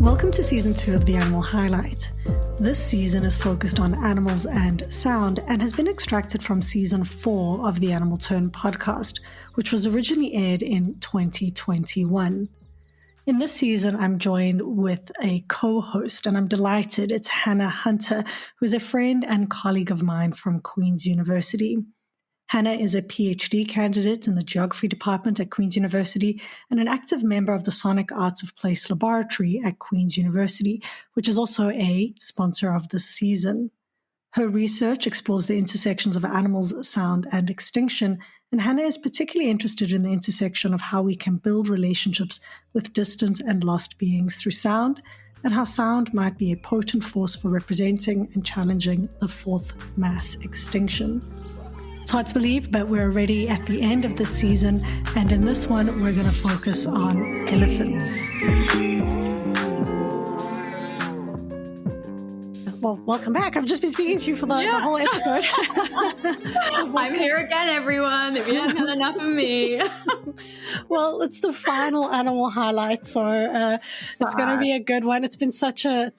Welcome to Season 2 of The Animal Highlight. This season is focused on animals and sound and has been extracted from Season 4 of the Animal Turn podcast, which was originally aired in 2021. In this season, I'm joined with a co-host, and I'm delighted. It's Hannah Hunter, who's a friend and colleague of mine from Queen's University. Hannah is a PhD candidate in the Geography Department at Queen's University and an active member of the Sonic Arts of Place Laboratory at Queen's University, which is also a sponsor of this season. Her research explores the intersections of animals, sound, and extinction, and Hannah is particularly interested in the intersection of how we can build relationships with distant and lost beings through sound, and how sound might be a potent force for representing and challenging the fourth mass extinction. It's hard to believe, but we're already at the end of this season, and in this one, we're going to focus on elephants. Well, welcome back. I've just been speaking to you for the whole episode. I'm here again, everyone, if you haven't had enough of me. Well, it's the final animal highlight, so it's going to be a good one. It's been such a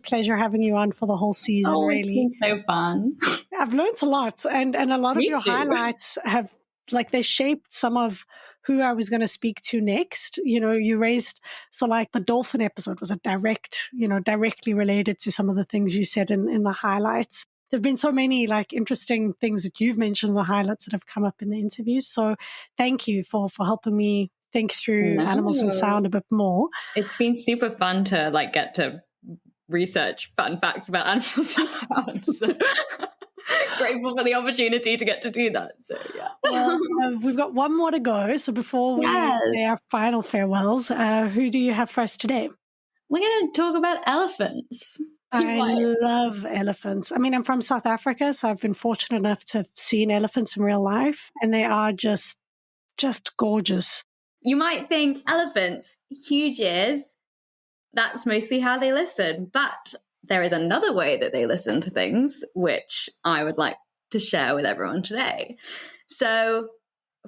pleasure having you on for the whole season, really. It's been so fun. I've learned a lot, and a lot of your highlights have, they shaped some of who I was going to speak to next. You know, you raised, the dolphin episode was directly related to some of the things you said in the highlights. There have been so many interesting things that you've mentioned in the highlights that have come up in the interviews. So thank you for helping me think through animals and sound a bit more. It's been super fun to get to research fun facts about animals and sounds. So. Grateful for the opportunity to get to do that. So yeah. Well, we've got one more to go. So before we say our final farewells, who do you have for us today? We're going to talk about elephants. I love elephants. I mean, I'm from South Africa, so I've been fortunate enough to have seen elephants in real life, and they are just gorgeous. You might think elephants, huge ears, that's mostly how they listen, but there is another way that they listen to things, which I would like to share with everyone today. So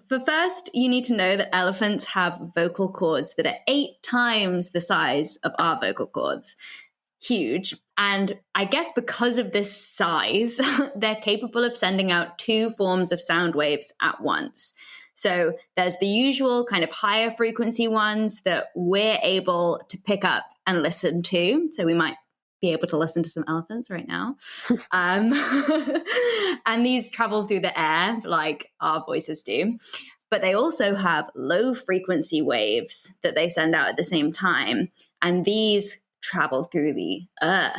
for first, you need to know that elephants have vocal cords that are 8 times the size of our vocal cords. Huge. And I guess because of this size, they're capable of sending out 2 forms of sound waves at once. So there's the usual kind of higher frequency ones that we're able to pick up and listen to. So we might be able to listen to some elephants right now. And these travel through the air like our voices do. But they also have low frequency waves that they send out at the same time. And these travel through the earth.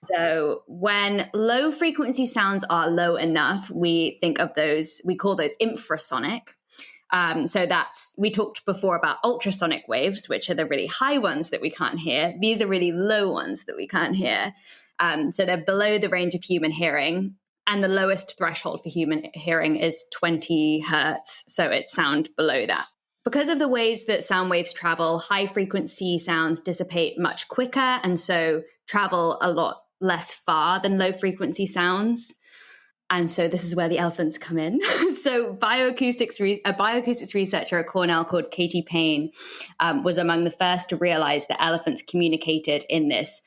So when low frequency sounds are low enough, we think of those, we call those infrasonic. So we talked before about ultrasonic waves, which are the really high ones that we can't hear. These are really low ones that we can't hear. So they're below the range of human hearing. And the lowest threshold for human hearing is 20 hertz. So it's sound below that. Because of the ways that sound waves travel, high frequency sounds dissipate much quicker and so travel a lot less far than low frequency sounds. And so this is where the elephants come in. So a bioacoustics researcher at Cornell called Katie Payne was among the first to realize that elephants communicated in this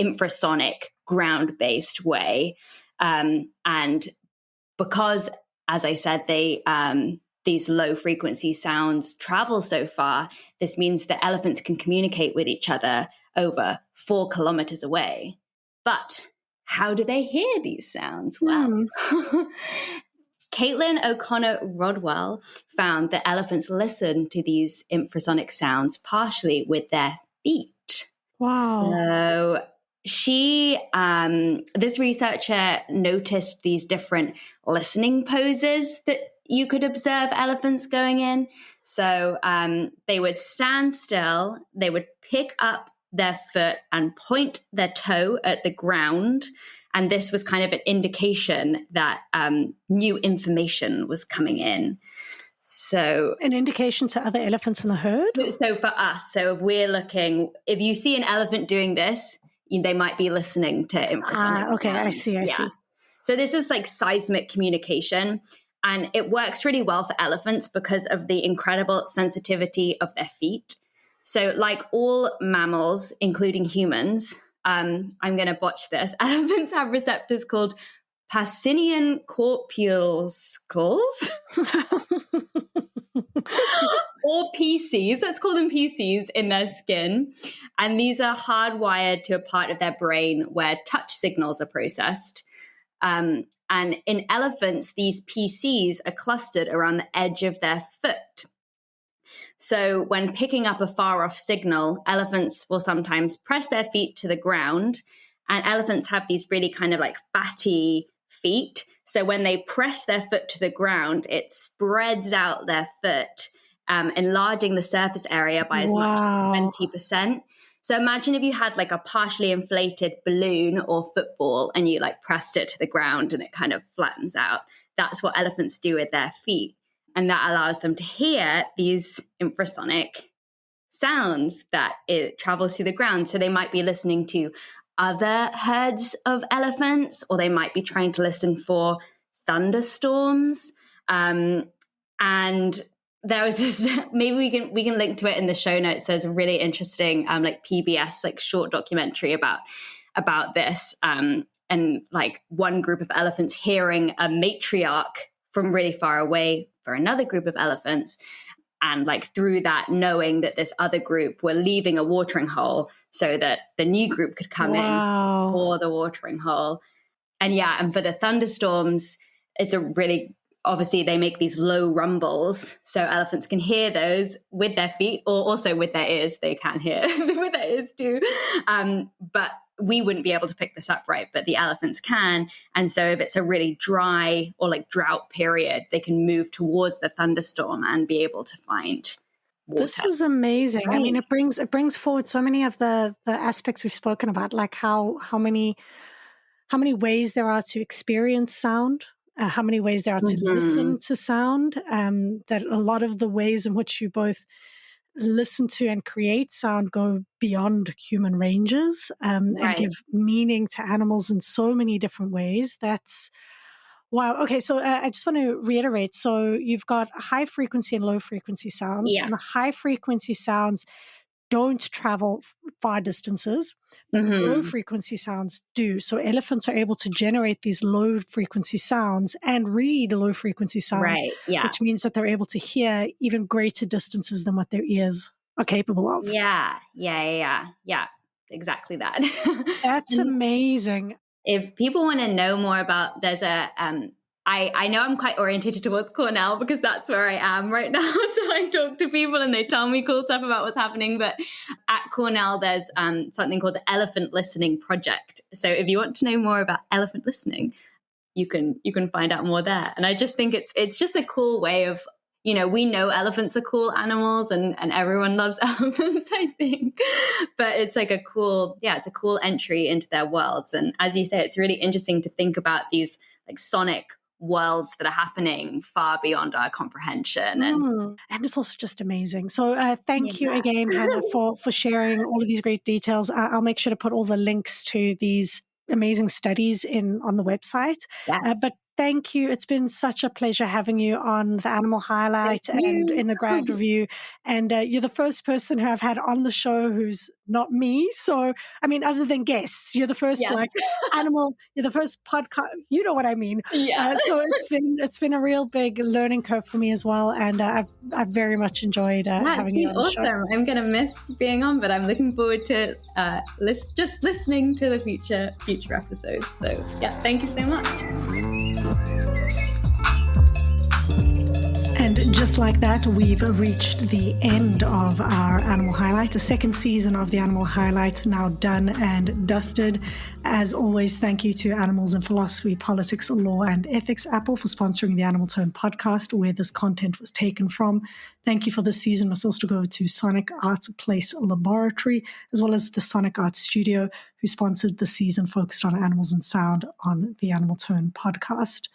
infrasonic, ground-based way. And because, as I said, these low-frequency sounds travel so far, this means that elephants can communicate with each other over 4 kilometers away. But how do they hear these sounds? Well, Caitlin O'Connor Rodwell found that elephants listen to these infrasonic sounds partially with their feet. Wow. So this researcher noticed these different listening poses that you could observe elephants going in. So they would stand still, they would pick up their foot and point their toe at the ground. And this was kind of an indication that new information was coming in. So an indication to other elephants in the herd? So for us, if you see an elephant doing this, they might be listening to infrasonic okay, sound. I see. So this is like seismic communication. And it works really well for elephants because of the incredible sensitivity of their feet. So like all mammals, including humans, I'm going to botch this, elephants have receptors called Pacinian corpuscles or PCs. Let's call them PCs in their skin. And these are hardwired to a part of their brain where touch signals are processed. And in elephants, these PCs are clustered around the edge of their foot. So when picking up a far off signal, elephants will sometimes press their feet to the ground. And elephants have these really kind of like fatty feet. So when they press their foot to the ground, it spreads out their foot, enlarging the surface area by as much as 20%. So imagine if you had like a partially inflated balloon or football and you like pressed it to the ground and it kind of flattens out. That's what elephants do with their feet. And that allows them to hear these infrasonic sounds that it travels through the ground. So they might be listening to other herds of elephants, or they might be trying to listen for thunderstorms. And there was this, maybe we can link to it in the show notes. There's a really interesting like PBS like short documentary about this. And like one group of elephants hearing a matriarch from really far away for another group of elephants. And like through that, knowing that this other group were leaving a watering hole so that the new group could come in for the watering hole. And for the thunderstorms, it's a really, obviously they make these low rumbles. So elephants can hear those with their feet or also with their ears. They can hear with their ears too. But we wouldn't be able to pick this up, right? But the elephants can. And so if it's a really dry or like drought period, they can move towards the thunderstorm and be able to find water. This is amazing. Right. I mean, it brings forward so many of the aspects we've spoken about, like how many ways there are to experience sound, how many ways there are to listen to sound, that a lot of the ways in which you both listen to and create sound go beyond human ranges, and give meaning to animals in so many different ways. That's wow. Okay, so I just want to reiterate. So you've got high frequency and low frequency sounds, and the high frequency sounds don't travel far distances, but low frequency sounds do. So elephants are able to generate these low frequency sounds and read low frequency sounds, which means that they're able to hear even greater distances than what their ears are capable of. Yeah, exactly that. That's amazing. If people want to know more about, there's a I know I'm quite orientated towards Cornell because that's where I am right now. So I talk to people and they tell me cool stuff about what's happening. But at Cornell, there's something called the Elephant Listening Project. So if you want to know more about elephant listening, you can find out more there. And I just think it's just a cool way of, you know, we know elephants are cool animals and everyone loves elephants, I think. But it's like it's a cool entry into their worlds. And as you say, it's really interesting to think about these like sonic worlds that are happening far beyond our comprehension. And it's also just amazing. So thank you again, Hannah, for sharing all of these great details. I'll make sure to put all the links to these amazing studies on the website. Yes. But thank you. It's been such a pleasure having you on the Animal Highlight and in the Grad Review. And you're the first person who I've had on the show who's not me. So, I mean, other than guests, you're the first animal, you're the first podcast, you know what I mean. Yeah. So it's been a real big learning curve for me as well. And I've very much enjoyed having you on the show. Awesome. I'm going to miss being on, but I'm looking forward to just listening to the future episodes. So yeah, thank you so much. And just like that, we've reached the end of our Animal Highlight, the second season of the Animal Highlight, now done and dusted. As always, thank you to Animals in Philosophy, Politics, Law and Ethics Apple for sponsoring the Animal Tone podcast, where this content was taken from. Thank you for this season must also go to Sonic Arts Place Laboratory, as well as the Sonic Arts Studio, who sponsored the season focused on animals and sound on the Animal Tone podcast.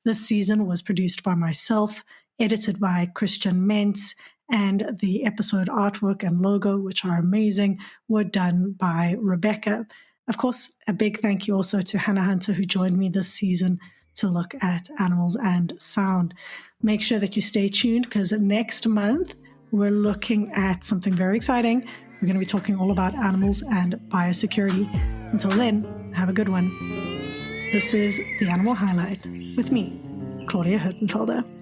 This season was produced by myself, edited by Christiaan Mentz, and the episode artwork and logo, which are amazing, were done by Rebecca. Of course, a big thank you also to Hannah Hunter, who joined me this season to look at animals and sound. Make sure that you stay tuned, because next month we're looking at something very exciting. We're going to be talking all about animals and biosecurity. Until then, have a good one. This is The Animal Highlight with me, Claudia Hirtenfelder.